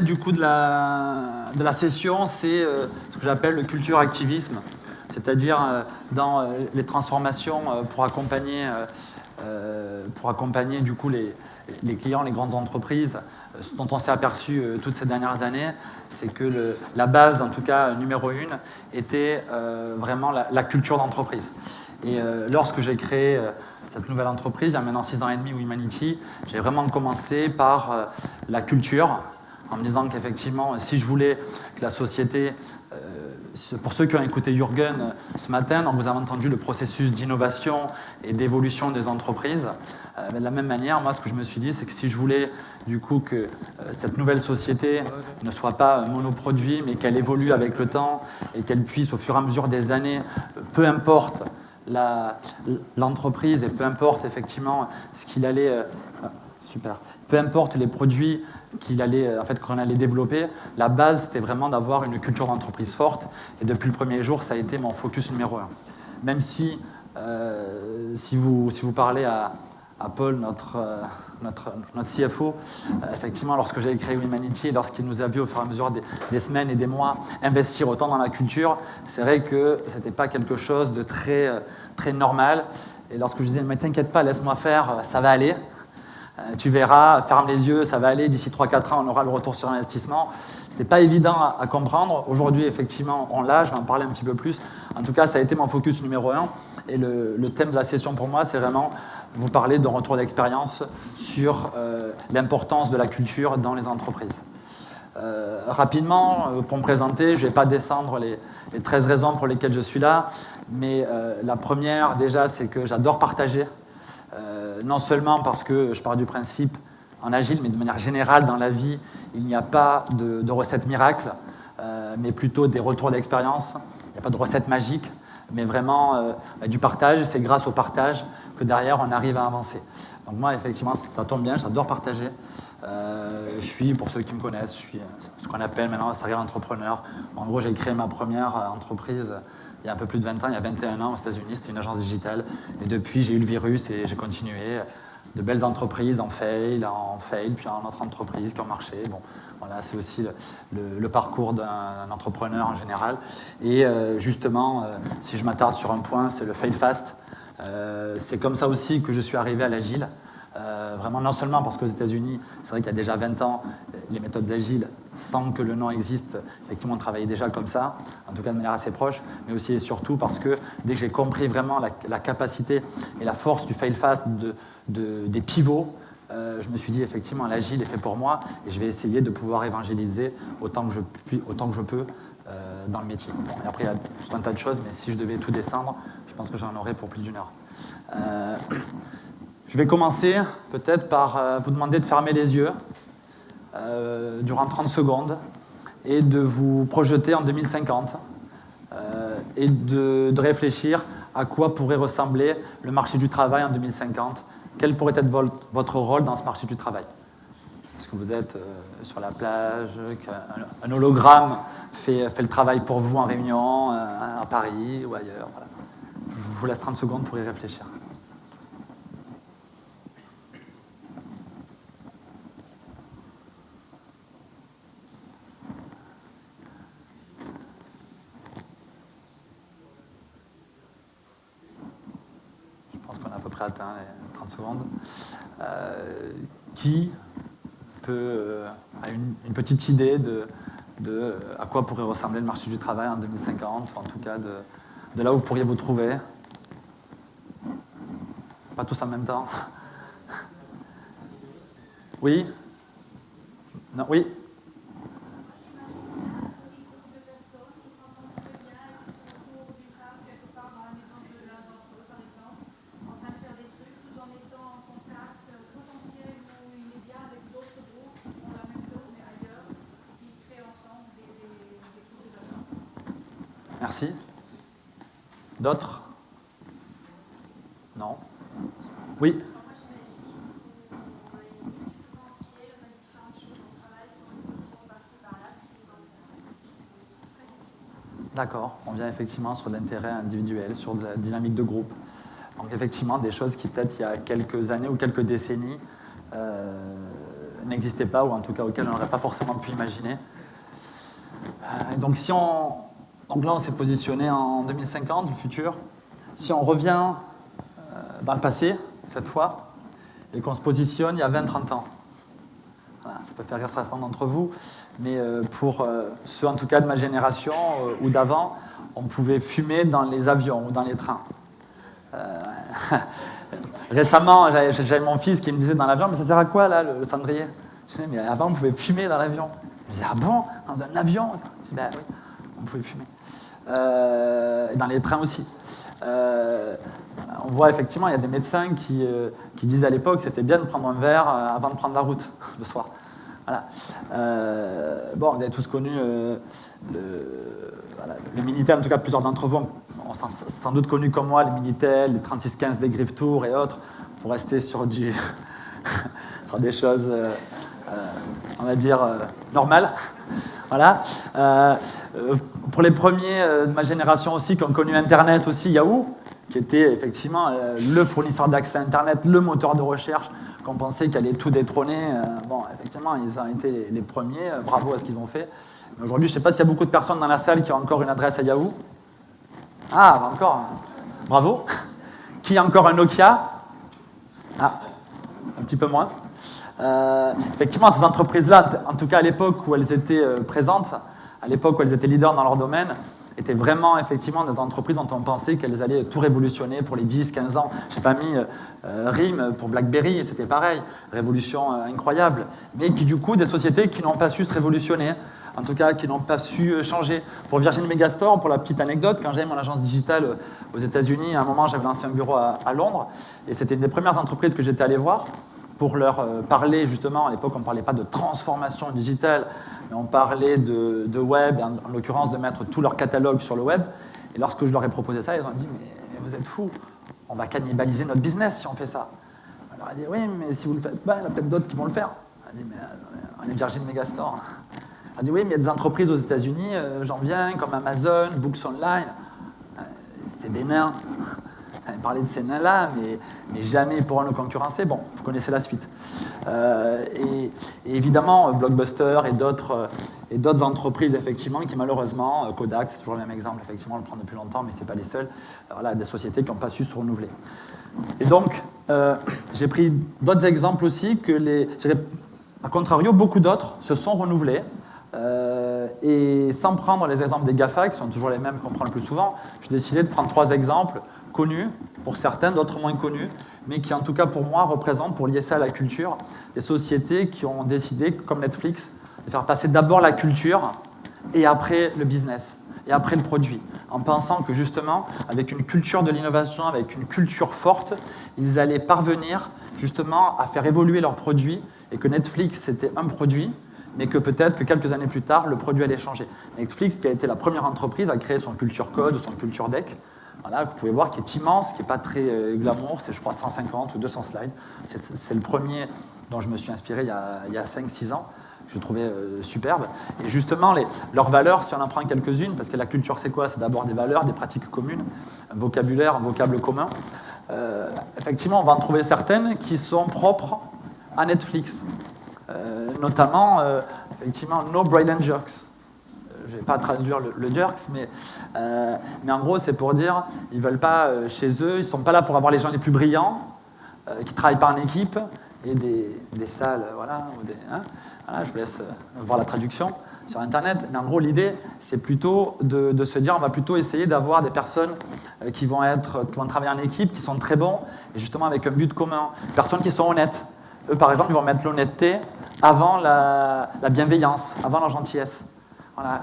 thème du coup de la session, c'est ce que j'appelle le culture-activisme, c'est-à-dire dans les transformations pour accompagner du coup les clients, les grandes entreprises. Ce dont on s'est aperçu toutes ces dernières années, c'est que la base, en tout cas numéro 1, était vraiment la culture d'entreprise. Et lorsque j'ai créé cette nouvelle entreprise, il y a maintenant 6 ans et demi, Wemanity, j'ai vraiment commencé par la culture, en me disant qu'effectivement, si je voulais que la société, pour ceux qui ont écouté Jürgen ce matin, donc vous avez entendu le processus d'innovation et d'évolution des entreprises. De la même manière, moi, ce que je me suis dit, c'est que si je voulais du coup que cette nouvelle société ne soit pas monoproduit, mais qu'elle évolue avec le temps et qu'elle puisse, au fur et à mesure des années, peu importe l'entreprise et peu importe effectivement ce qu'il allait... peu importe les produits qu'on allait développer, la base, c'était vraiment d'avoir une culture d'entreprise forte. Et depuis le premier jour, ça a été mon focus numéro 1. Même si vous parlez à Paul, notre CFO, effectivement, lorsque j'ai créé Wemanity et lorsqu'il nous a vu au fur et à mesure des semaines et des mois investir autant dans la culture, c'est vrai que ce n'était pas quelque chose de très, très normal. Et lorsque je disais, mais t'inquiète pas, laisse-moi faire, ça va aller. Tu verras, ferme les yeux, ça va aller, d'ici 3-4 ans, on aura le retour sur investissement. Ce n'était pas évident à comprendre. Aujourd'hui, effectivement, on l'a, je vais en parler un petit peu plus. En tout cas, ça a été mon focus numéro 1. Et le thème de la session pour moi, c'est vraiment vous parler de retour d'expérience sur l'importance de la culture dans les entreprises. Rapidement, pour me présenter, je ne vais pas descendre les 13 raisons pour lesquelles je suis là, mais la première, déjà, c'est que j'adore partager. Non seulement parce que je pars du principe en agile, mais de manière générale dans la vie, il n'y a pas de recette miracle, mais plutôt des retours d'expérience. Il n'y a pas de recette magique, mais vraiment du partage. C'est grâce au partage que derrière on arrive à avancer. Donc moi, effectivement, ça tombe bien, j'adore partager. Je suis, pour ceux qui me connaissent, je suis ce qu'on appelle maintenant un serial entrepreneur. En gros, j'ai créé ma première entreprise il y a un peu plus de 20 ans, il y a 21 ans aux États-Unis, c'était une agence digitale. Et depuis, j'ai eu le virus et j'ai continué. De belles entreprises en fail, puis en autre entreprise qui ont marché. Bon, voilà, c'est aussi le parcours d'un entrepreneur en général. Et justement, si je m'attarde sur un point, c'est le fail fast. C'est comme ça aussi que je suis arrivé à l'agile. Vraiment, non seulement parce qu'aux États-Unis, c'est vrai qu'il y a déjà 20 ans, les méthodes agiles, sans que le nom existe, effectivement, on travaillait déjà comme ça, en tout cas de manière assez proche, mais aussi et surtout parce que dès que j'ai compris vraiment la capacité et la force du fail fast, des pivots, je me suis dit, effectivement, l'agile est fait pour moi et je vais essayer de pouvoir évangéliser autant que je peux dans le métier. Bon, et après, il y a tout un tas de choses, mais si je devais tout descendre, je pense que j'en aurais pour plus d'une heure. Je vais commencer peut-être par vous demander de fermer les yeux durant 30 secondes et de vous projeter en 2050 et de réfléchir à quoi pourrait ressembler le marché du travail en 2050. Quel pourrait être votre rôle dans ce marché du travail? Est-ce que vous êtes sur la plage, qu'un hologramme fait le travail pour vous en réunion, à Paris ou ailleurs? Voilà. Je vous laisse 30 secondes pour y réfléchir. Atteint les 30 secondes. Qui a une petite idée de à quoi pourrait ressembler le marché du travail en 2050, en tout cas de là où vous pourriez vous trouver? Pas tous en même temps. Oui? Non, oui? Merci. D'autres? Non? Oui? D'accord, on vient effectivement sur l'intérêt individuel, sur de la dynamique de groupe. Donc effectivement, des choses qui peut-être il y a quelques années ou quelques décennies n'existaient pas, ou en tout cas auxquelles on n'aurait pas forcément pu imaginer. Donc là, on s'est positionné en 2050, le futur. Si on revient dans le passé, cette fois, et qu'on se positionne il y a 20-30 ans. Voilà, ça peut faire rire certains d'entre vous, mais pour ceux en tout cas de ma génération ou d'avant, on pouvait fumer dans les avions ou dans les trains. Récemment, j'avais mon fils qui me disait dans l'avion, mais ça sert à quoi là, le cendrier? Je disais, mais avant on pouvait fumer dans l'avion. Je disais, ah bon, dans un avion? Je dis, ben oui, on pouvait fumer. Et dans les trains aussi. On voit effectivement, il y a des médecins qui disent à l'époque que c'était bien de prendre un verre avant de prendre la route le soir. Voilà. Bon, vous avez tous connu le Minitel, en tout cas plusieurs d'entre vous ont sans doute connu comme moi le Minitel, les 3615 des Griffes Tour et autres, pour rester sur sur des choses, on va dire, normales. Voilà. Pour les premiers de ma génération aussi, qui ont connu Internet aussi, Yahoo, qui était effectivement le fournisseur d'accès à Internet, le moteur de recherche, qu'on pensait qu'il allait tout détrôner. Bon, effectivement, ils ont été les premiers, bravo à ce qu'ils ont fait. Mais aujourd'hui, je ne sais pas s'il y a beaucoup de personnes dans la salle qui ont encore une adresse à Yahoo. Ah, encore. Bravo. Qui a encore un Nokia? Ah, un petit peu moins. Effectivement, ces entreprises-là, en tout cas à l'époque où elles étaient présentes, à l'époque où elles étaient leaders dans leur domaine, étaient vraiment effectivement des entreprises dont on pensait qu'elles allaient tout révolutionner pour les 10-15 ans. Je n'ai pas mis RIM pour BlackBerry, c'était pareil, révolution incroyable, mais qui du coup, des sociétés qui n'ont pas su se révolutionner, en tout cas qui n'ont pas su changer. Pour Virgin Megastore, pour la petite anecdote, quand j'avais mon agence digitale aux États-Unis, à un moment j'avais lancé un bureau à Londres, et c'était une des premières entreprises que j'étais allé voir pour leur parler justement, à l'époque on ne parlait pas de transformation digitale, mais on parlait de web, en l'occurrence de mettre tout leur catalogue sur le web. Et lorsque je leur ai proposé ça, ils ont dit « mais vous êtes fous, on va cannibaliser notre business si on fait ça ». On leur a dit « oui, mais si vous ne le faites pas, il y en a peut-être d'autres qui vont le faire ». On a dit « mais on est Virgin Megastore ». On a dit « oui, mais il y a des entreprises aux États-Unis, j'en viens, comme Amazon, Books Online, c'est des nains ». On parlait de ces nains-là, mais jamais ils pourront nous concurrencer. Bon, vous connaissez la suite. Et évidemment, Blockbuster et d'autres entreprises, effectivement, qui malheureusement, Kodak, c'est toujours le même exemple, effectivement, on le prend depuis longtemps, mais ce n'est pas les seuls, voilà, des sociétés qui n'ont pas su se renouveler. Et donc, j'ai pris d'autres exemples aussi, à contrario, beaucoup d'autres se sont renouvelés. Et sans prendre les exemples des GAFA, qui sont toujours les mêmes qu'on prend le plus souvent, j'ai décidé de prendre 3 exemples connus pour certains, d'autres moins connus, mais qui en tout cas pour moi représentent, pour lier ça à la culture, des sociétés qui ont décidé, comme Netflix, de faire passer d'abord la culture et après le business, et après le produit, en pensant que justement, avec une culture de l'innovation, avec une culture forte, ils allaient parvenir justement à faire évoluer leurs produits, et que Netflix c'était un produit, mais que peut-être que quelques années plus tard, le produit allait changer. Netflix, qui a été la première entreprise à créer son Culture Code, son Culture Deck, voilà, vous pouvez voir, qui est immense, qui n'est pas très glamour, c'est je crois 150 ou 200 slides. C'est le premier dont je me suis inspiré il y a 5-6 ans. Je le trouvais superbe. Et justement, leurs valeurs, si on en prend quelques-unes, parce que la culture c'est quoi? C'est d'abord des valeurs, des pratiques communes, un vocabulaire, un vocable commun. Effectivement, on va en trouver certaines qui sont propres à Netflix. Notamment, effectivement, no Brilliant Jerks. Je ne vais pas traduire le jerks, mais en gros, c'est pour dire ils ne veulent pas, chez eux, ils ne sont pas là pour avoir les gens les plus brillants, qui travaillent par en équipe, et des salles, voilà, voilà, je vous laisse voir la traduction sur Internet. Mais en gros, l'idée, c'est plutôt de se dire on va plutôt essayer d'avoir des personnes qui vont travailler en équipe, qui sont très bons, et justement avec un but commun, des personnes qui sont honnêtes. Eux, par exemple, ils vont mettre l'honnêteté avant la bienveillance, avant la gentillesse. Voilà,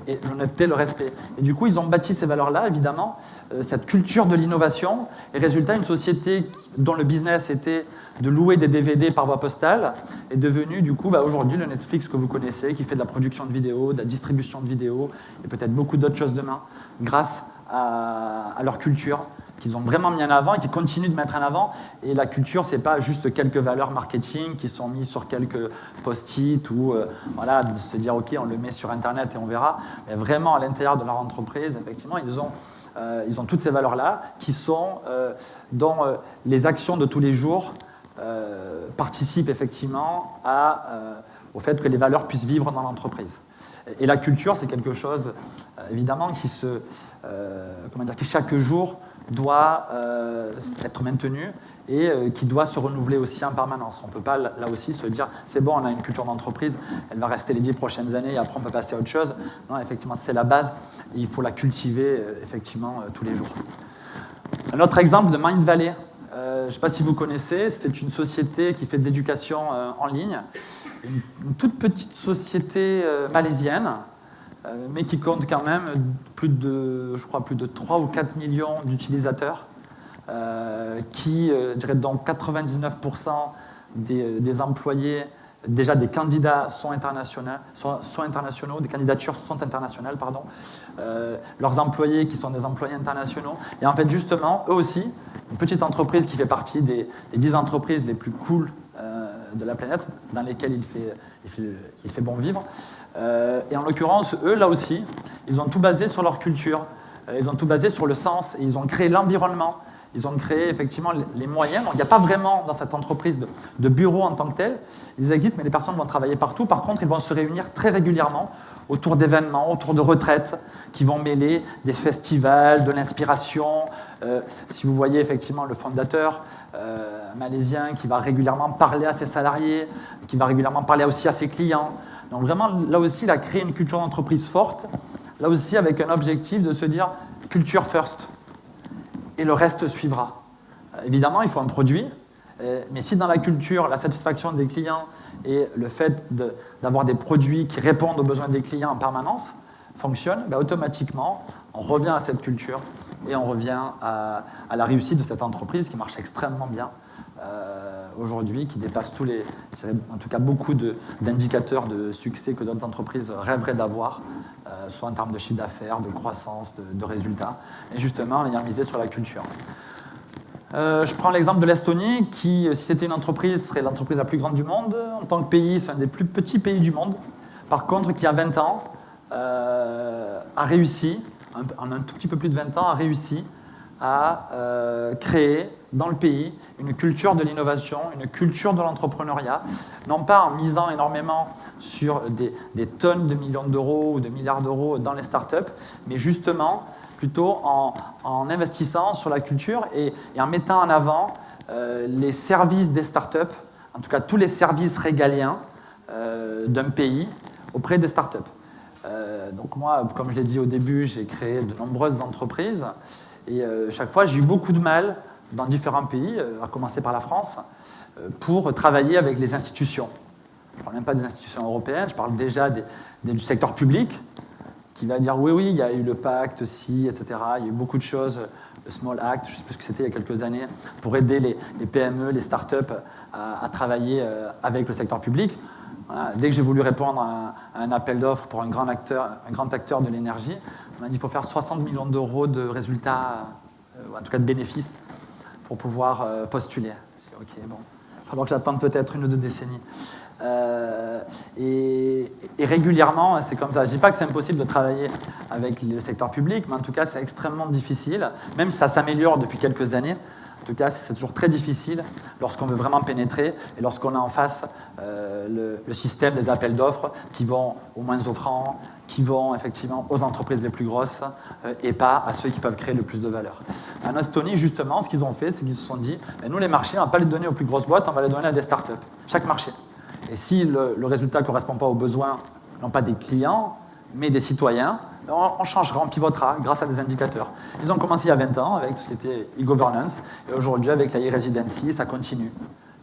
et l'honnêteté, le respect. Et du coup, ils ont bâti ces valeurs-là, évidemment, cette culture de l'innovation, et résultat, une société dont le business était de louer des DVD par voie postale est devenue, du coup, aujourd'hui, le Netflix que vous connaissez, qui fait de la production de vidéos, de la distribution de vidéos, et peut-être beaucoup d'autres choses demain, grâce à leur culture, qu'ils ont vraiment mis en avant et qui continuent de mettre en avant. Et la culture, ce n'est pas juste quelques valeurs marketing qui sont mises sur quelques post-it ou voilà, de se dire ok, on le met sur Internet et on verra. Mais vraiment, à l'intérieur de leur entreprise, effectivement, ils ont toutes ces valeurs-là qui sont dont les actions de tous les jours participe effectivement au fait que les valeurs puissent vivre dans l'entreprise. Et la culture, c'est quelque chose, évidemment, qui chaque jour doit être maintenu et qui doit se renouveler aussi en permanence. On ne peut pas, là aussi, se dire « c'est bon, on a une culture d'entreprise, elle va rester les 10 prochaines années et après on peut passer à autre chose ». Non, effectivement, c'est la base et il faut la cultiver, effectivement, tous les jours. Un autre exemple de Mindvalley, je ne sais pas si vous connaissez, c'est une société qui fait de l'éducation en ligne, une toute petite société malaisienne, mais qui compte quand même plus de 3 ou 4 millions d'utilisateurs, qui, je dirais, dont 99% des employés, déjà des candidats sont internationaux, des candidatures sont internationales, pardon. Leurs employés qui sont des employés internationaux. Et en fait, justement, eux aussi, une petite entreprise qui fait partie des 10 entreprises les plus cool de la planète, dans lesquelles il fait bon vivre. Et en l'occurrence, eux, là aussi, ils ont tout basé sur leur culture, ils ont tout basé sur le sens, et ils ont créé l'environnement, ils ont créé effectivement les moyens. Donc, il n'y a pas vraiment dans cette entreprise de bureau en tant que tel. Ils existent, mais les personnes vont travailler partout. Par contre, ils vont se réunir très régulièrement autour d'événements, autour de retraites, qui vont mêler des festivals, de l'inspiration. Si vous voyez effectivement le fondateur malaisien qui va régulièrement parler à ses salariés, qui va régulièrement parler aussi à ses clients. Donc vraiment, là aussi, il a créé une culture d'entreprise forte, là aussi avec un objectif de se dire « culture first ». Et le reste suivra. Évidemment, il faut un produit, mais si dans la culture, la satisfaction des clients et le fait d'avoir des produits qui répondent aux besoins des clients en permanence fonctionnent, ben automatiquement, on revient à cette culture et on revient à la réussite de cette entreprise qui marche extrêmement bien aujourd'hui, qui dépasse en tout cas beaucoup d'indicateurs de succès que d'autres entreprises rêveraient d'avoir, soit en termes de chiffre d'affaires, de croissance, de résultats, et justement en ayant misé sur la culture. Je prends l'exemple de l'Estonie, qui, si c'était une entreprise, serait l'entreprise la plus grande du monde. En tant que pays, c'est un des plus petits pays du monde. Par contre, qui, à 20 ans, a réussi, en un tout petit peu plus de 20 ans, a réussi à créer dans le pays une culture de l'innovation, une culture de l'entrepreneuriat, non pas en misant énormément sur des tonnes de millions d'euros ou de milliards d'euros dans les startups, mais justement plutôt en investissant sur la culture et en mettant en avant les services des startups, en tout cas tous les services régaliens d'un pays auprès des startups. Donc moi, comme je l'ai dit au début, j'ai créé de nombreuses entreprises et chaque fois j'ai eu beaucoup de mal dans différents pays, à commencer par la France, pour travailler avec les institutions. Je ne parle même pas des institutions européennes, je parle déjà du secteur public, qui va dire oui, il y a eu le pacte, etc. Il y a eu beaucoup de choses, le Small Act, je ne sais plus ce que c'était il y a quelques années, pour aider les PME, les startups à travailler avec le secteur public. Voilà. Dès que j'ai voulu répondre à un appel d'offres pour un grand acteur de l'énergie, on m'a dit qu'il faut faire 60 millions d'euros de résultats, en tout cas de bénéfices, pour pouvoir postuler. J'ai dit, ok, bon, il va falloir que j'attende peut-être 1 ou 2 décennies. Et régulièrement, c'est comme ça. Je ne dis pas que c'est impossible de travailler avec le secteur public, mais en tout cas, c'est extrêmement difficile, même si ça s'améliore depuis quelques années. En tout cas, c'est toujours très difficile lorsqu'on veut vraiment pénétrer et lorsqu'on a en face le système des appels d'offres qui vont aux moins offrants, qui vont effectivement aux entreprises les plus grosses et pas à ceux qui peuvent créer le plus de valeur. En Estonie, justement, ce qu'ils ont fait, c'est qu'ils se sont dit nous, les marchés, on ne va pas les donner aux plus grosses boîtes, on va les donner à des startups, chaque marché. Et si le résultat ne correspond pas aux besoins, non pas des clients, mais des citoyens, on changera, on pivotera grâce à des indicateurs. Ils ont commencé il y a 20 ans avec tout ce qui était e-governance, et aujourd'hui, avec la e-residency, ça continue.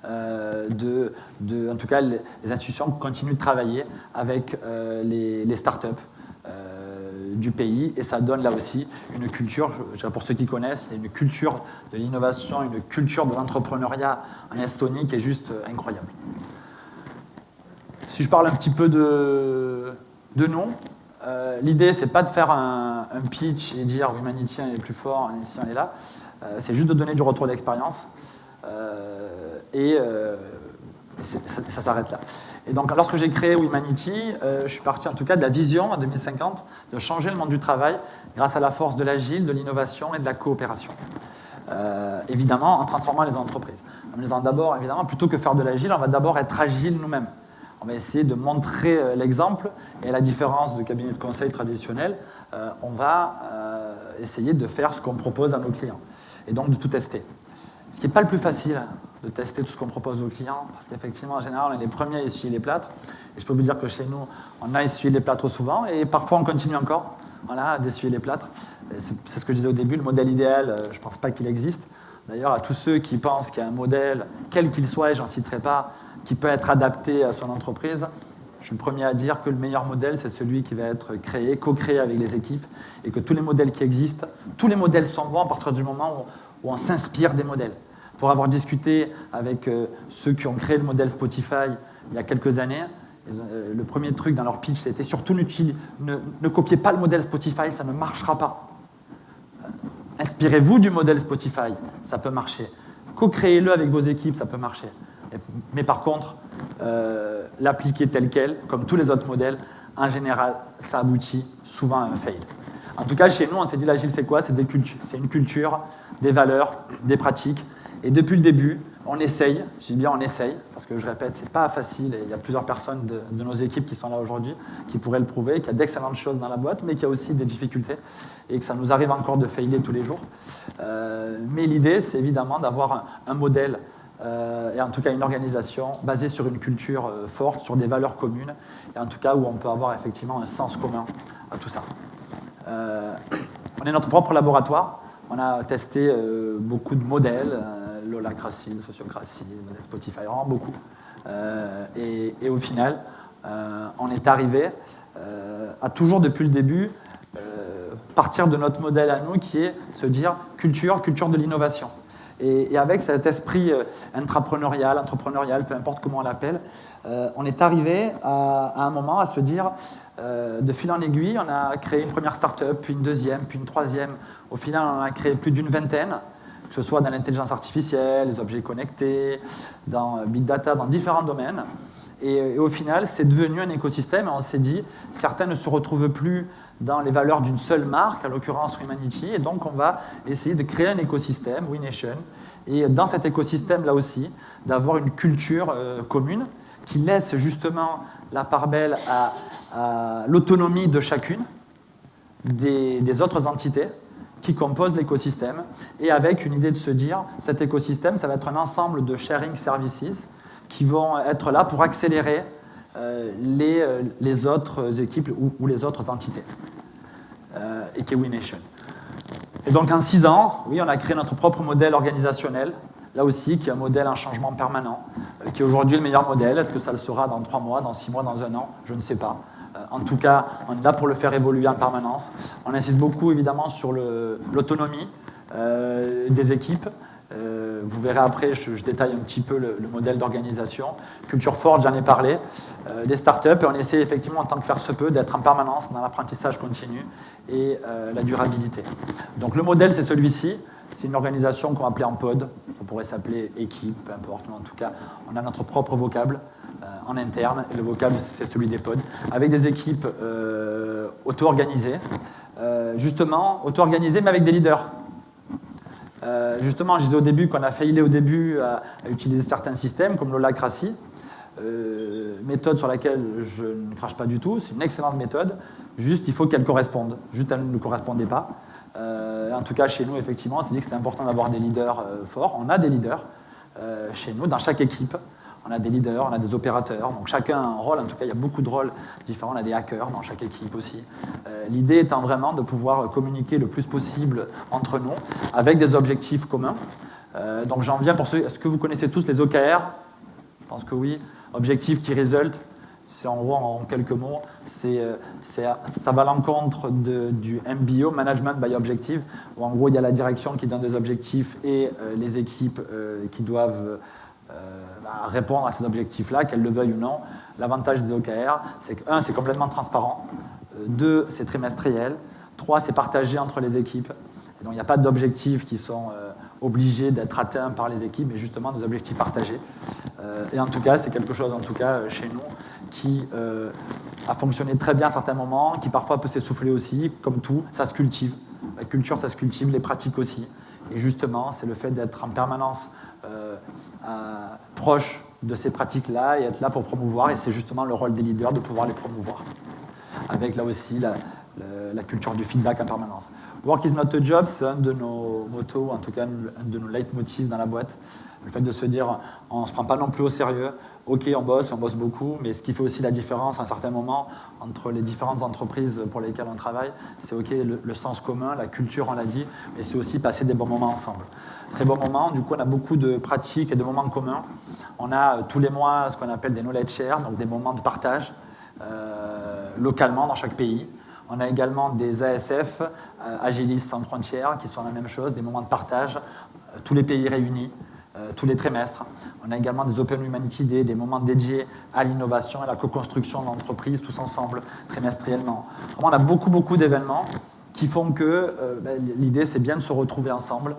En tout cas, les institutions continuent de travailler avec les startups du pays, et ça donne là aussi une culture, pour ceux qui connaissent, il y a une culture de l'innovation, une culture de l'entrepreneuriat en Estonie qui est juste incroyable. Si je parle un petit peu de nous, l'idée, c'est pas de faire un pitch et dire Humanity est plus fort, ici on est là. C'est juste de donner du retour d'expérience. Ça s'arrête là. Et donc, lorsque j'ai créé Humanity, je suis parti en tout cas de la vision en 2050 de changer le monde du travail grâce à la force de l'agile, de l'innovation et de la coopération. Évidemment, en transformant les entreprises. en me disant d'abord, évidemment, plutôt que faire de l'agile, on va d'abord être agile nous-mêmes. On va essayer de montrer l'exemple, et à la différence de cabinet de conseil traditionnel, on va essayer de faire ce qu'on propose à nos clients, et donc de tout tester. Ce qui n'est pas le plus facile, de tester tout ce qu'on propose aux clients, parce qu'effectivement, en général, on est les premiers à essuyer les plâtres, et je peux vous dire que chez nous, on a essuyé les plâtres souvent, et parfois on continue encore d'essuyer les plâtres. C'est ce que je disais au début, le modèle idéal, je ne pense pas qu'il existe. D'ailleurs, à tous ceux qui pensent qu'il y a un modèle, quel qu'il soit, et j'en citerai pas, qui peut être adapté à son entreprise, je suis le premier à dire que le meilleur modèle, c'est celui qui va être créé, co-créé avec les équipes, et que tous les modèles qui existent, tous les modèles sont bons à partir du moment où on s'inspire des modèles. Pour avoir discuté avec ceux qui ont créé le modèle Spotify il y a quelques années, le premier truc dans leur pitch, c'était surtout ne copiez pas le modèle Spotify, ça ne marchera pas. Inspirez-vous du modèle Spotify, ça peut marcher. Co-créez-le avec vos équipes, ça peut marcher. Mais par contre, l'appliquer tel quel, comme tous les autres modèles, en général, ça aboutit souvent à un fail. En tout cas, chez nous, on s'est dit l'agile, c'est quoi? C'est une culture, des valeurs, des pratiques. Et depuis le début, on essaye, je dis bien on essaye, parce que je répète, c'est pas facile, et il y a plusieurs personnes de nos équipes qui sont là aujourd'hui, qui pourraient le prouver, qu'il y a d'excellentes choses dans la boîte, mais qu'il y a aussi des difficultés, et que ça nous arrive encore de failer tous les jours. Mais l'idée, c'est évidemment d'avoir un modèle, et en tout cas une organisation basée sur une culture forte, sur des valeurs communes, et en tout cas où on peut avoir effectivement un sens commun à tout ça. On est notre propre laboratoire, on a testé beaucoup de modèles, l'holacratie, la sociocratie, Spotify, vraiment beaucoup. Et au final, on est arrivé à toujours depuis le début partir de notre modèle à nous qui est se dire culture de l'innovation. Et avec cet esprit entrepreneurial, peu importe comment on l'appelle, on est arrivé à un moment à se dire, de fil en aiguille, on a créé une première start-up, puis une deuxième, puis une troisième. Au final, on en a créé plus d'une vingtaine, que ce soit dans l'intelligence artificielle, les objets connectés, dans Big Data, dans différents domaines. Et au final, c'est devenu un écosystème et on s'est dit, certains ne se retrouvent plus dans les valeurs d'une seule marque, à l'occurrence Humanity, et donc on va essayer de créer un écosystème, WeNation, et dans cet écosystème, là aussi, d'avoir une culture commune qui laisse justement la part belle à l'autonomie de chacune des autres entités qui composent l'écosystème, et avec une idée de se dire, cet écosystème, ça va être un ensemble de sharing services qui vont être là pour accélérer les autres équipes ou les autres entités, et qui est WeNation. Et donc en 6 ans, oui, on a créé notre propre modèle organisationnel, là aussi, qui est un modèle en changement permanent, qui est aujourd'hui le meilleur modèle. Est-ce que ça le sera dans 3 mois, dans 6 mois, dans 1 an? Je ne sais pas. En tout cas, on est là pour le faire évoluer en permanence. On insiste beaucoup, évidemment, sur l'autonomie des équipes. Vous verrez après, je détaille un petit peu le modèle d'organisation. Culture forte, j'en ai parlé. Les startups, et on essaie effectivement, en tant que faire se peut, d'être en permanence dans l'apprentissage continu et la durabilité. Donc le modèle, c'est celui-ci. C'est une organisation qu'on va appeler en pod. On pourrait s'appeler équipe, peu importe. Mais en tout cas, on a notre propre vocable en interne. Et le vocable, c'est celui des pods. Avec des équipes auto-organisées. Justement, auto-organisées, mais avec des leaders. Justement, je disais au début qu'on a failli au début à utiliser certains systèmes, comme l'holacratie, méthode sur laquelle je ne crache pas du tout. C'est une excellente méthode. Juste, il faut qu'elle corresponde. Juste, elle ne correspondait pas. En tout cas, chez nous, effectivement, on s'est dit que c'était important d'avoir des leaders forts. On a des leaders chez nous, dans chaque équipe. On a des leaders, on a des opérateurs. Donc chacun a un rôle. En tout cas, il y a beaucoup de rôles différents. On a des hackers dans chaque équipe aussi. L'idée étant vraiment de pouvoir communiquer le plus possible entre nous avec des objectifs communs. Donc j'en viens pour ceux... Est-ce que vous connaissez tous les OKR? Je pense que oui. Objectif qui résulte. C'est en gros, en quelques mots, ça va à l'encontre du MBO, Management by Objective, où en gros, il y a la direction qui donne des objectifs et les équipes qui doivent répondre à ces objectifs-là, qu'elles le veuillent ou non. L'avantage des OKR, c'est que 1, c'est complètement transparent, 2, c'est trimestriel, 3, c'est partagé entre les équipes. Et donc, il n'y a pas d'objectifs qui sont obligés d'être atteints par les équipes, mais justement des objectifs partagés. Et en tout cas, c'est quelque chose, en tout cas, chez nous, qui a fonctionné très bien à certains moments, qui parfois peut s'essouffler aussi, comme tout, ça se cultive. La culture, ça se cultive, les pratiques aussi. Et justement, c'est le fait d'être en permanence proches de ces pratiques-là et être là pour promouvoir. Et c'est justement le rôle des leaders de pouvoir les promouvoir. Avec là aussi la culture du feedback en permanence. Work is not a job, c'est un de nos motos, en tout cas un de nos leitmotifs dans la boîte. Le fait de se dire, on ne se prend pas non plus au sérieux. Ok, on bosse beaucoup, mais ce qui fait aussi la différence à un certain moment entre les différentes entreprises pour lesquelles on travaille, c'est ok, le sens commun, la culture, on l'a dit, mais c'est aussi passer des bons moments ensemble. Ces bons moments, du coup, on a beaucoup de pratiques et de moments communs. On a tous les mois ce qu'on appelle des knowledge share, donc des moments de partage localement dans chaque pays. On a également des ASF, Agilistes sans frontières, qui sont la même chose, des moments de partage, tous les pays réunis. Tous les trimestres. On a également des Open Humanity Day, des moments dédiés à l'innovation et à la co-construction de l'entreprise, tous ensemble, trimestriellement. Vraiment, on a beaucoup d'événements qui font que l'idée, c'est bien de se retrouver ensemble.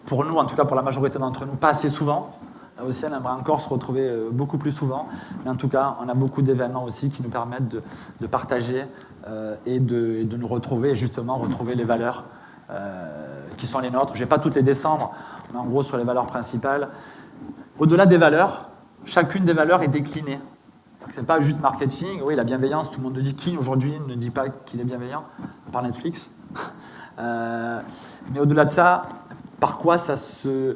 Pour nous, en tout cas pour la majorité d'entre nous, pas assez souvent. Là aussi, on aimerait encore se retrouver beaucoup plus souvent. Mais en tout cas, on a beaucoup d'événements aussi qui nous permettent de partager et de nous retrouver, et justement retrouver les valeurs qui sont les nôtres. Je ne vais pas toutes les descendre, mais en gros sur les valeurs principales. Au-delà des valeurs, chacune des valeurs est déclinée. Ce n'est pas juste marketing. Oui, la bienveillance, tout le monde le dit. Qui aujourd'hui ne dit pas qu'il est bienveillant par Netflix. Mais au-delà de ça, par quoi ça se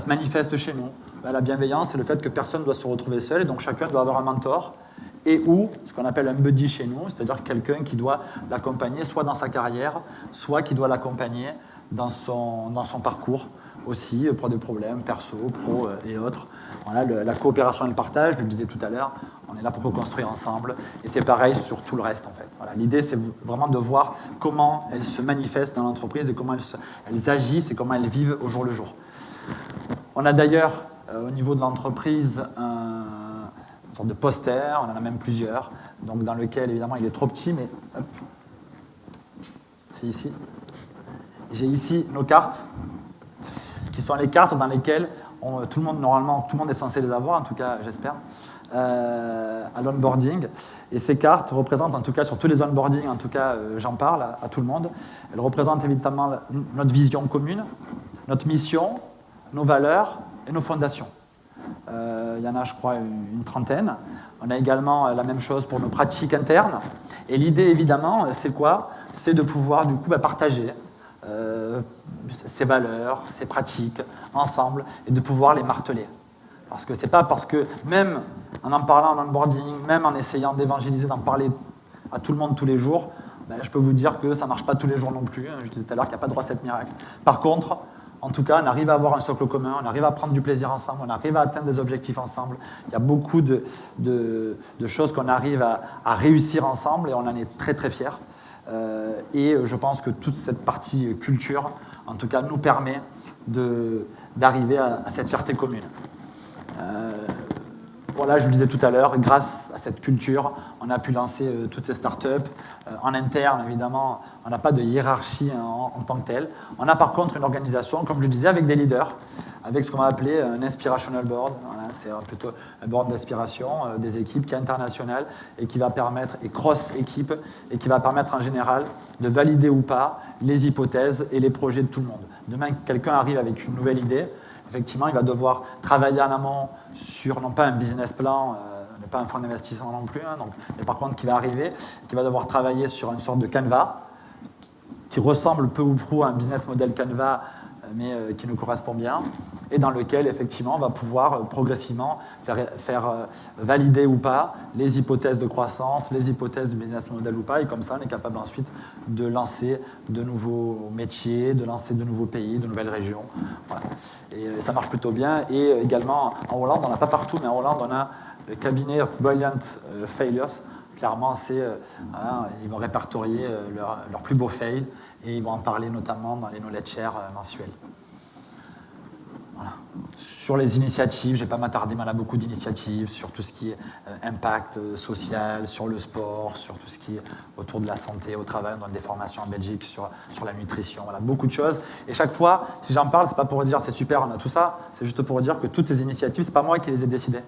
manifeste chez nous? La bienveillance, c'est le fait que personne ne doit se retrouver seul, et donc chacun doit avoir un mentor, et ou ce qu'on appelle un buddy chez nous, c'est-à-dire quelqu'un qui doit l'accompagner soit dans sa carrière, soit qui doit l'accompagner dans son parcours aussi, pour des problèmes perso, pro et autres. Voilà, la coopération et le partage, je le disais tout à l'heure, on est là pour co-construire ensemble, et c'est pareil sur tout le reste en fait. Voilà, l'idée c'est vraiment de voir comment elles se manifestent dans l'entreprise et comment elles agissent et comment elles vivent au jour le jour. On a d'ailleurs au niveau de l'entreprise une sorte de poster, on en a même plusieurs, donc dans lequel évidemment il est trop petit, mais hop, c'est ici. J'ai ici nos cartes, qui sont les cartes dans lesquelles tout le monde est censé les avoir, en tout cas j'espère, à l'onboarding. Et ces cartes représentent, en tout cas sur tous les onboardings, en tout cas j'en parle à tout le monde, elles représentent évidemment notre vision commune, notre mission, nos valeurs et nos fondations. Il y en a, je crois, une trentaine. On a également la même chose pour nos pratiques internes. Et l'idée, évidemment, c'est quoi? C'est de pouvoir, du coup, partager ces valeurs, ces pratiques, ensemble, et de pouvoir les marteler. Parce que c'est pas parce que, même en parlant en onboarding, même en essayant d'évangéliser, d'en parler à tout le monde tous les jours, je peux vous dire que ça ne marche pas tous les jours non plus. Je disais tout à l'heure qu'il n'y a pas de recette miracle. Par contre, en tout cas, on arrive à avoir un socle commun, on arrive à prendre du plaisir ensemble, on arrive à atteindre des objectifs ensemble. Il y a beaucoup de choses qu'on arrive à réussir ensemble et on en est très très fiers. Et je pense que toute cette partie culture, en tout cas, nous permet d'arriver à cette fierté commune. Voilà, je le disais tout à l'heure, grâce à cette culture, on a pu lancer toutes ces startups. En interne, évidemment, on n'a pas de hiérarchie en tant que telle. On a par contre une organisation, comme je le disais, avec des leaders, avec ce qu'on va appeler un inspirational board. Voilà, c'est plutôt un board d'inspiration des équipes qui est international et qui va permettre, et cross-équipe, et qui va permettre en général de valider ou pas les hypothèses et les projets de tout le monde. Demain, quelqu'un arrive avec une nouvelle idée, effectivement, il va devoir travailler en amont sur, non pas un business plan, pas un fonds d'investissement non plus, mais par contre qui va arriver, qui va devoir travailler sur une sorte de canevas qui ressemble peu ou prou à un business model canevas, mais qui nous correspond bien, et dans lequel, effectivement, on va pouvoir progressivement faire valider ou pas les hypothèses de croissance, les hypothèses de business model ou pas, et comme ça, on est capable ensuite de lancer de nouveaux métiers, de lancer de nouveaux pays, de nouvelles régions. Voilà. Et ça marche plutôt bien. Et également, en Hollande, on n'a pas partout, mais en Hollande, on a le cabinet of Brilliant Failures. Clairement, ils vont répertorier leurs plus beaux fails et ils vont en parler notamment dans les knowledge share mensuels. Voilà. Sur les initiatives, je ne vais pas m'attarder, mais on a beaucoup d'initiatives sur tout ce qui est impact social, sur le sport, sur tout ce qui est autour de la santé au travail. On donne des formations en Belgique sur la nutrition, voilà, beaucoup de choses. Et chaque fois, si j'en parle, ce n'est pas pour dire c'est super, on a tout ça, c'est juste pour dire que toutes ces initiatives, ce n'est pas moi qui les ai décidées.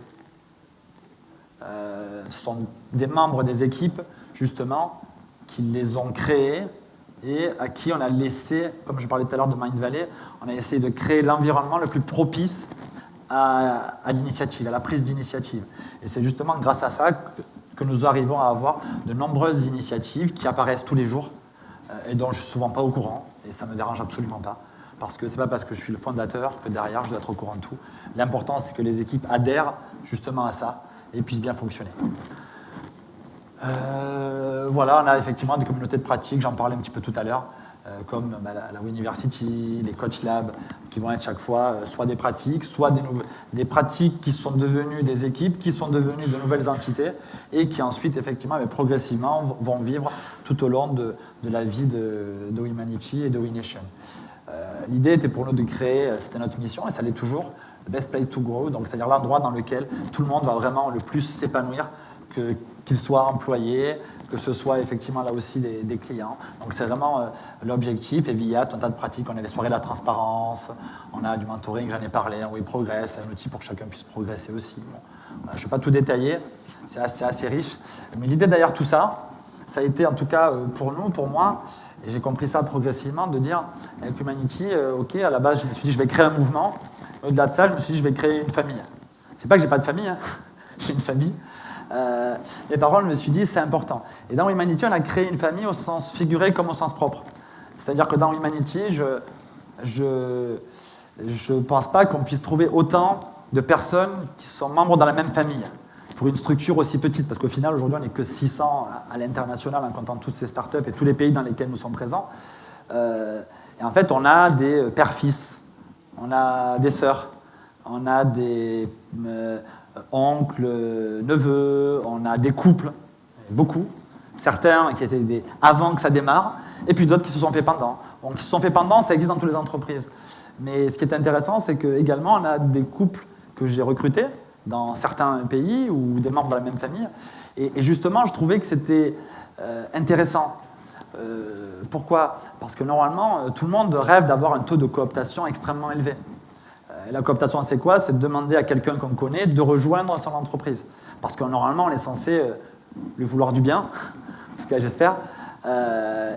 Ce sont des membres des équipes, justement, qui les ont créées et à qui on a laissé, comme je parlais tout à l'heure de Mindvalley, on a essayé de créer l'environnement le plus propice à l'initiative, à la prise d'initiative. Et c'est justement grâce à ça que nous arrivons à avoir de nombreuses initiatives qui apparaissent tous les jours et dont je ne suis souvent pas au courant, et ça ne me dérange absolument pas, parce que ce n'est pas parce que je suis le fondateur que derrière je dois être au courant de tout. L'important, c'est que les équipes adhèrent justement à ça et puissent bien fonctionner. Voilà, on a effectivement des communautés de pratique, j'en parlais un petit peu tout à l'heure, comme la University, les Coach Labs, qui vont être chaque fois soit des pratiques, soit des pratiques qui sont devenues des équipes, qui sont devenues de nouvelles entités, et qui ensuite, effectivement, progressivement, vont vivre tout au long de la vie de Humanity et de WeNation. L'idée était pour nous de créer, c'était notre mission, et ça l'est toujours, the best place to grow, donc c'est-à-dire l'endroit dans lequel tout le monde va vraiment le plus s'épanouir, qu'il soit employé, que ce soit effectivement là aussi des clients. Donc c'est vraiment l'objectif, et via un tas de pratiques, on a les soirées de la transparence, on a du mentoring, j'en ai parlé, un WeProgress, un outil pour que chacun puisse progresser aussi. Bon, voilà, je ne vais pas tout détailler, c'est assez riche. Mais l'idée derrière tout ça, ça a été en tout cas pour nous, pour moi, et j'ai compris ça progressivement, de dire avec Humanity, ok, à la base je me suis dit je vais créer un mouvement, au-delà de ça je me suis dit je vais créer une famille. C'est pas que j'ai pas de famille, hein. J'ai une famille. Mes parents, je me suis dit, c'est important. Et dans Humanity, on a créé une famille au sens figuré comme au sens propre. C'est-à-dire que dans Humanity, je pense pas qu'on puisse trouver autant de personnes qui sont membres dans la même famille, pour une structure aussi petite, parce qu'au final, aujourd'hui, on n'est que 600 à l'international, en comptant toutes ces startups et tous les pays dans lesquels nous sommes présents. Et en fait, on a des pères-fils, on a des sœurs, on a des oncles, neveux, on a des couples, beaucoup, certains qui étaient avant que ça démarre, et puis d'autres qui se sont faits pendant. Donc, qui se sont faits pendant, ça existe dans toutes les entreprises. Mais ce qui est intéressant, c'est qu'également, on a des couples que j'ai recrutés dans certains pays ou des membres de la même famille. Et justement, je trouvais que c'était intéressant. Pourquoi ? Parce que normalement, tout le monde rêve d'avoir un taux de cooptation extrêmement élevé. La cooptation, c'est quoi ? C'est de demander à quelqu'un qu'on connaît de rejoindre son entreprise. Parce que normalement, on est censé lui vouloir du bien, en tout cas j'espère,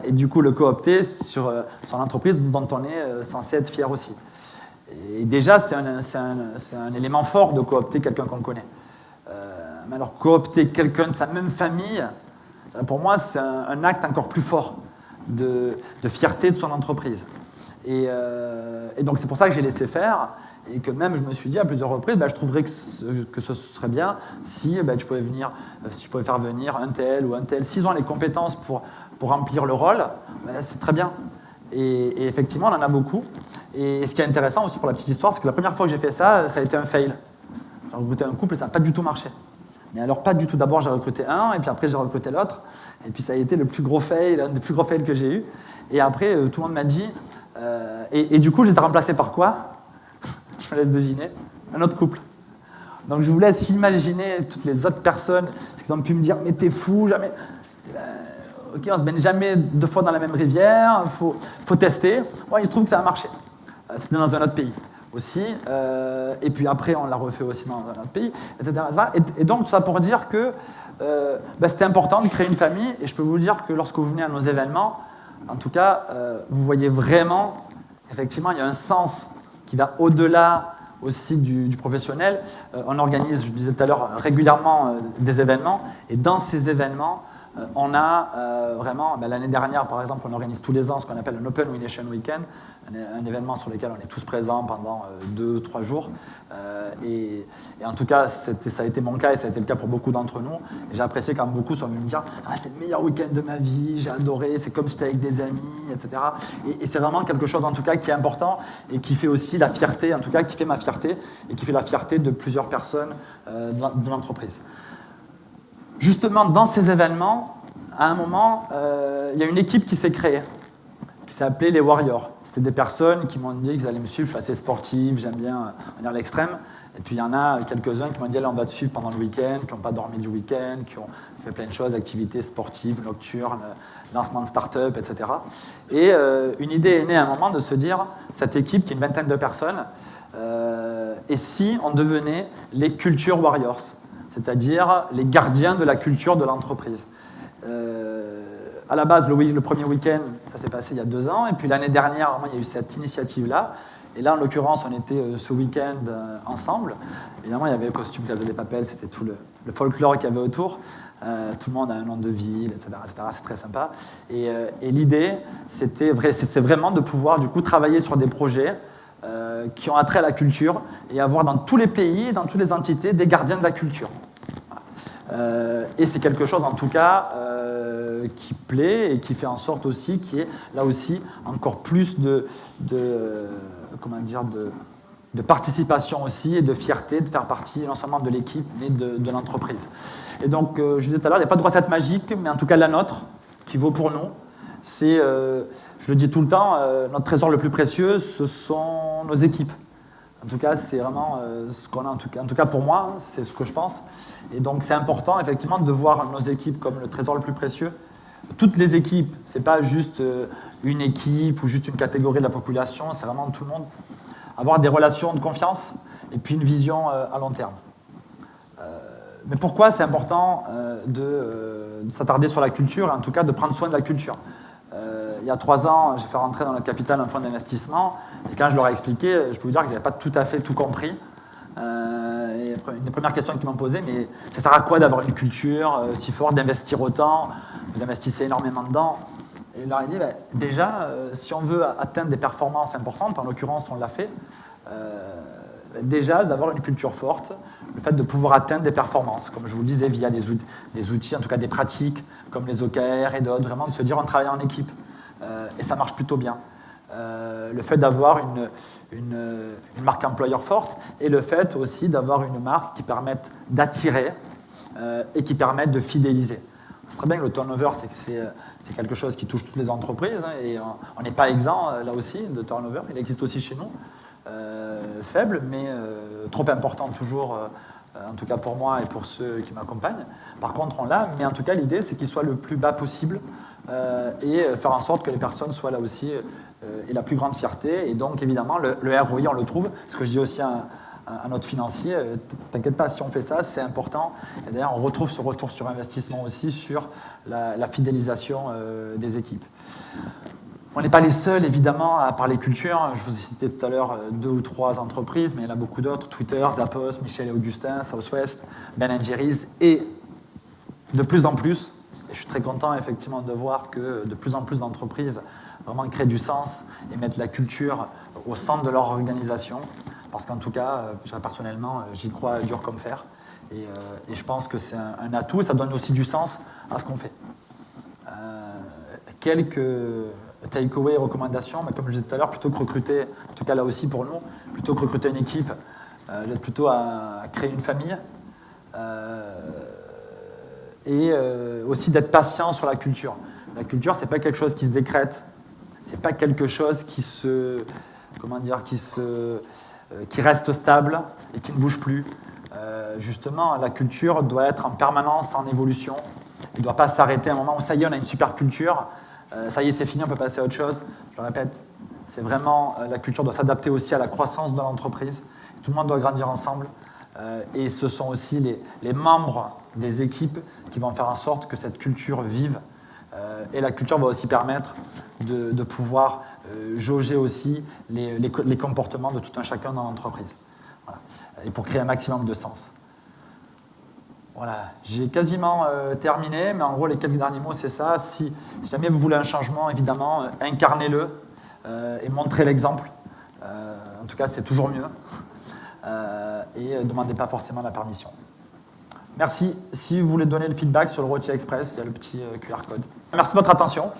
et du coup le coopter sur son entreprise dont on est censé être fier aussi. Et déjà, c'est un élément fort de coopter quelqu'un qu'on connaît. Mais alors, coopter quelqu'un de sa même famille, pour moi, c'est un acte encore plus fort de fierté de son entreprise. Et donc, c'est pour ça que j'ai laissé faire, et que même, je me suis dit à plusieurs reprises, je trouverais que ce serait bien si tu pouvais venir, si tu pouvais faire venir un tel ou un tel. S'ils ont les compétences pour remplir le rôle, c'est très bien. Et effectivement, on en a beaucoup. Et ce qui est intéressant aussi pour la petite histoire, c'est que la première fois que j'ai fait ça, ça a été un fail. J'ai recruté un couple et ça n'a pas du tout marché. Mais alors, pas du tout. D'abord, j'ai recruté un, et puis après, j'ai recruté l'autre. Et puis, ça a été le plus gros fail, l'un des plus gros fails que j'ai eu. Et après, tout le monde m'a dit... et du coup, je les ai remplacés par quoi ? Je me laisse deviner. Un autre couple. Donc, je vous laisse imaginer toutes les autres personnes qui ont pu me dire « Mais t'es fou, jamais... » Ok, on ne se baigne jamais 2 fois dans la même rivière, il faut tester. Bon, il se trouve que ça a marché. C'était dans un autre pays aussi. Et puis après, on l'a refait aussi dans un autre pays, etc. Et donc, tout ça pour dire que c'était important de créer une famille. Et je peux vous dire que lorsque vous venez à nos événements, en tout cas, vous voyez vraiment, effectivement, il y a un sens qui va au-delà aussi du professionnel. On organise, je disais tout à l'heure, régulièrement des événements. Et dans ces événements, on a vraiment, l'année dernière par exemple, on organise tous les ans ce qu'on appelle un Open WeNation Weekend, un événement sur lequel on est tous présents pendant 2-3 jours. Et en tout cas, ça a été mon cas et ça a été le cas pour beaucoup d'entre nous. Et j'ai apprécié quand beaucoup sont venus me dire « Ah, c'est le meilleur week-end de ma vie, j'ai adoré, c'est comme si j'étais avec des amis, etc. » Et c'est vraiment quelque chose en tout cas qui est important et qui fait aussi la fierté, en tout cas qui fait ma fierté et qui fait la fierté de plusieurs personnes de l'entreprise. Justement, dans ces événements, à un moment, il y a une équipe qui s'est créée, qui s'appelait les Warriors. C'était des personnes qui m'ont dit qu'ils allaient me suivre, je suis assez sportif, j'aime bien dire l'extrême. Et puis il y en a quelques-uns qui m'ont dit, allez, on va te suivre pendant le week-end, qui n'ont pas dormi du week-end, qui ont fait plein de choses, activités sportives, nocturnes, lancement de start-up, etc. Et une idée est née à un moment de se dire, cette équipe qui est une vingtaine de personnes, et si on devenait les Culture Warriors, c'est-à-dire les gardiens de la culture de l'entreprise. à la base, le premier week-end, ça s'est passé il y a 2 ans, et puis l'année dernière, vraiment, il y a eu cette initiative-là. Et là, en l'occurrence, on était ce week-end ensemble. Évidemment, il y avait le costume Casa de Papel, c'était tout le folklore qu'il y avait autour. Tout le monde a un nom de ville, etc. C'est très sympa. Et l'idée, c'est vraiment de pouvoir du coup travailler sur des projets qui ont attrait à la culture et avoir dans tous les pays, dans toutes les entités, des gardiens de la culture. Et c'est quelque chose, en tout cas, qui plaît et qui fait en sorte aussi qu'il y ait là aussi encore plus de participation aussi et de fierté de faire partie non seulement de l'équipe mais de l'entreprise. Et donc, je disais tout à l'heure, il n'y a pas de recette magique, mais en tout cas la nôtre, qui vaut pour nous, c'est, je le dis tout le temps, notre trésor le plus précieux, ce sont nos équipes. En tout cas, c'est vraiment ce qu'on a, en tout cas pour moi, c'est ce que je pense. Et donc, c'est important, effectivement, de voir nos équipes comme le trésor le plus précieux. Toutes les équipes, ce n'est pas juste une équipe ou juste une catégorie de la population, c'est vraiment tout le monde. Avoir des relations de confiance et puis une vision à long terme. Mais pourquoi c'est important de s'attarder sur la culture et en tout cas de prendre soin de la culture? Il y a 3 ans, j'ai fait rentrer dans notre capital un fonds d'investissement et quand je leur ai expliqué, je peux vous dire qu'ils n'avaient pas tout à fait tout compris. Et une des premières questions qu'ils m'ont posées, mais ça sert à quoi d'avoir une culture si forte, d'investir autant? Vous investissez énormément dedans. Et je leur ai dit, déjà, si on veut atteindre des performances importantes, en l'occurrence on l'a fait, déjà d'avoir une culture forte, le fait de pouvoir atteindre des performances, comme je vous le disais, via des outils, en tout cas des pratiques, comme les OKR et d'autres, vraiment de se dire on travaille en équipe, et ça marche plutôt bien. Le fait d'avoir une marque employeur forte, et le fait aussi d'avoir une marque qui permette d'attirer et qui permette de fidéliser. C'est très bien que le turnover, c'est quelque chose qui touche toutes les entreprises, hein, et on n'est pas exempt, là aussi, de turnover. Il existe aussi chez nous. Faible, mais trop important toujours, en tout cas pour moi et pour ceux qui m'accompagnent. Par contre, on l'a, mais en tout cas, l'idée, c'est qu'il soit le plus bas possible et faire en sorte que les personnes soient là aussi et la plus grande fierté. Et donc, évidemment, le ROI, on le trouve. Ce que je dis aussi à notre financier, t'inquiète pas, si on fait ça, c'est important. Et d'ailleurs, on retrouve ce retour sur investissement aussi sur la fidélisation des équipes. On n'est pas les seuls, évidemment, à parler culture. Je vous ai cité tout à l'heure 2 ou 3 entreprises, mais il y en a beaucoup d'autres. Twitter, Zappos, Michel et Augustin, Southwest, Ben & Jerry's. Et de plus en plus, et je suis très content, effectivement, de voir que de plus en plus d'entreprises vraiment créent du sens et mettent la culture au centre de leur organisation. Parce qu'en tout cas, personnellement, j'y crois dur comme fer. Et je pense que c'est un atout et ça donne aussi du sens à ce qu'on fait. Quelques takeaway recommandations, mais comme je disais tout à l'heure, plutôt que recruter, en tout cas là aussi pour nous, plutôt que recruter une équipe, j'aide plutôt à créer une famille et aussi d'être patient sur la culture. La culture, c'est pas quelque chose qui se décrète, c'est pas quelque chose qui reste stable et qui ne bouge plus. Justement, la culture doit être en permanence en évolution. Il ne doit pas s'arrêter à un moment où ça y est, on a une super culture. Ça y est, c'est fini, on peut passer à autre chose. Je le répète, c'est vraiment, la culture doit s'adapter aussi à la croissance de l'entreprise. Tout le monde doit grandir ensemble. Et ce sont aussi les membres des équipes qui vont faire en sorte que cette culture vive. Et la culture va aussi permettre de pouvoir jauger aussi les comportements de tout un chacun dans l'entreprise. Voilà. Et pour créer un maximum de sens. Voilà, j'ai quasiment terminé, mais en gros, les quelques derniers mots, c'est ça. Si jamais vous voulez un changement, évidemment, incarnez-le et montrez l'exemple. En tout cas, c'est toujours mieux. Et ne demandez pas forcément la permission. Merci. Si vous voulez donner le feedback sur le Rôti Express, il y a le petit QR code. Merci de votre attention.